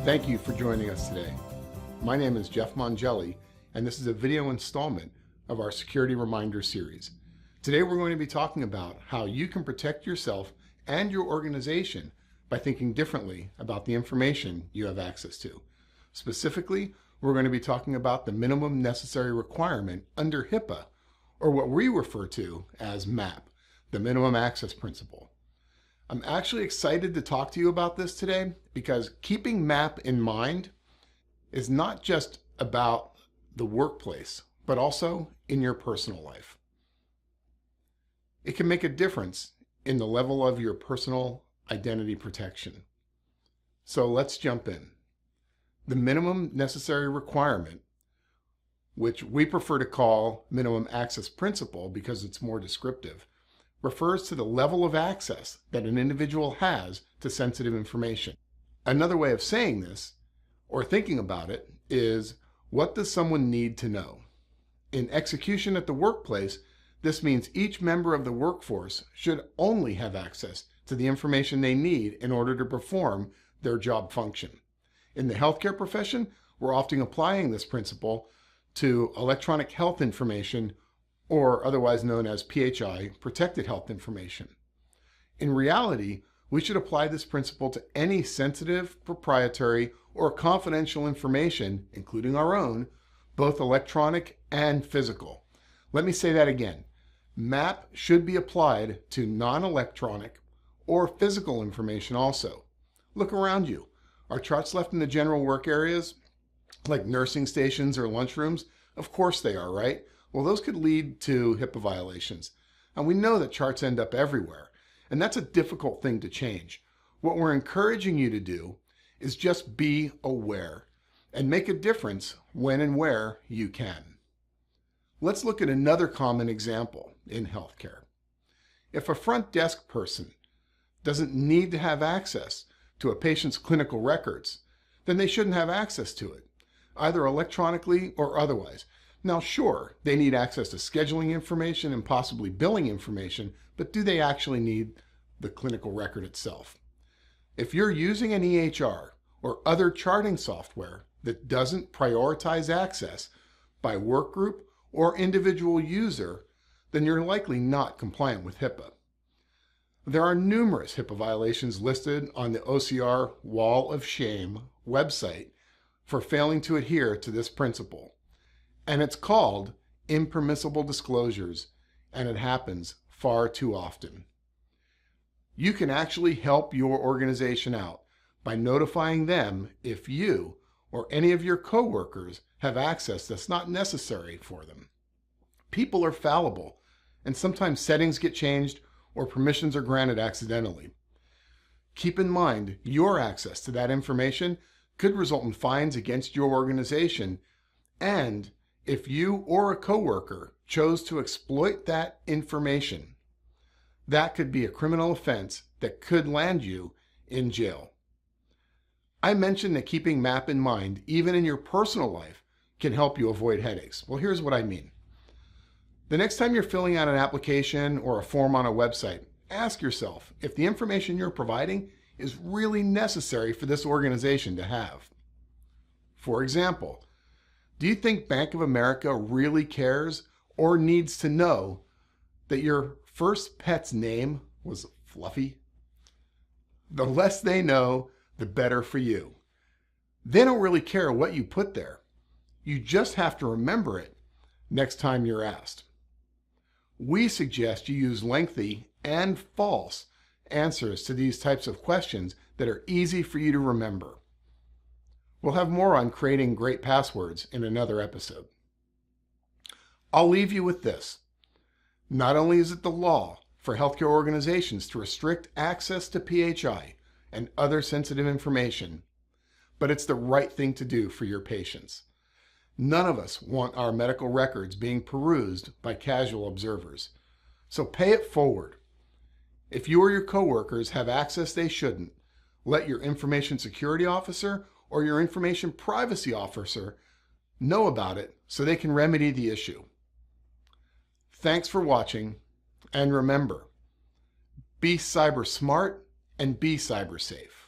Thank you for joining us today. My name is Jeff Mongelli, and this is a video installment of our Security Reminder series. Today we're going to be talking about how you can protect yourself and your organization by thinking differently about the information you have access to. Specifically, we're going to be talking about the minimum necessary requirement under HIPAA, or what we refer to as MAP, the Minimum Access Principle. I'm actually excited to talk to you about this today because keeping MAP in mind is not just about the workplace, but also in your personal life. It can make a difference in the level of your personal identity protection. So let's jump in. The minimum necessary requirement, which we prefer to call minimum access principle because it's more descriptive, refers to the level of access that an individual has to sensitive information. Another way of saying this, or thinking about it, is what does someone need to know? In execution at the workplace, this means each member of the workforce should only have access to the information they need in order to perform their job function. In the healthcare profession, we're often applying this principle to electronic health information, or otherwise known as PHI, protected health information. In reality, we should apply this principle to any sensitive, proprietary, or confidential information, including our own, both electronic and physical. Let me say that again. MAP should be applied to non-electronic or physical information also. Look around you. Are charts left in the general work areas, like nursing stations or lunchrooms? Of course they are, right? Well, those could lead to HIPAA violations. And we know that charts end up everywhere, and that's a difficult thing to change. What we're encouraging you to do is just be aware and make a difference when and where you can. Let's look at another common example in healthcare. If a front desk person doesn't need to have access to a patient's clinical records, then they shouldn't have access to it, either electronically or otherwise. Now, sure, they need access to scheduling information and possibly billing information, but do they actually need the clinical record itself? If you're using an EHR or other charting software that doesn't prioritize access by work group or individual user, then you're likely not compliant with HIPAA. There are numerous HIPAA violations listed on the OCR Wall of Shame website for failing to adhere to this principle. And it's called impermissible disclosures, and it happens far too often. You can actually help your organization out by notifying them if you or any of your coworkers have access that's not necessary for them. People are fallible, and sometimes settings get changed or permissions are granted accidentally. Keep in mind, your access to that information could result in fines against your organization, and if you or a coworker chose to exploit that information, that could be a criminal offense that could land you in jail. I mentioned that keeping MAP in mind, even in your personal life, can help you avoid headaches. Well, here's what I mean. The next time you're filling out an application or a form on a website, ask yourself if the information you're providing is really necessary for this organization to have. For example, do you think Bank of America really cares or needs to know that your first pet's name was Fluffy? The less they know, the better for you. They don't really care what you put there. You just have to remember it next time you're asked. We suggest you use lengthy and false answers to these types of questions that are easy for you to remember. We'll have more on creating great passwords in another episode. I'll leave you with this. Not only is it the law for healthcare organizations to restrict access to PHI and other sensitive information, but it's the right thing to do for your patients. None of us want our medical records being perused by casual observers. So pay it forward. If you or your coworkers have access they shouldn't, let your information security officer or your information privacy officer know about it so they can remedy the issue. Thanks for watching, and remember, be cyber smart and be cyber safe.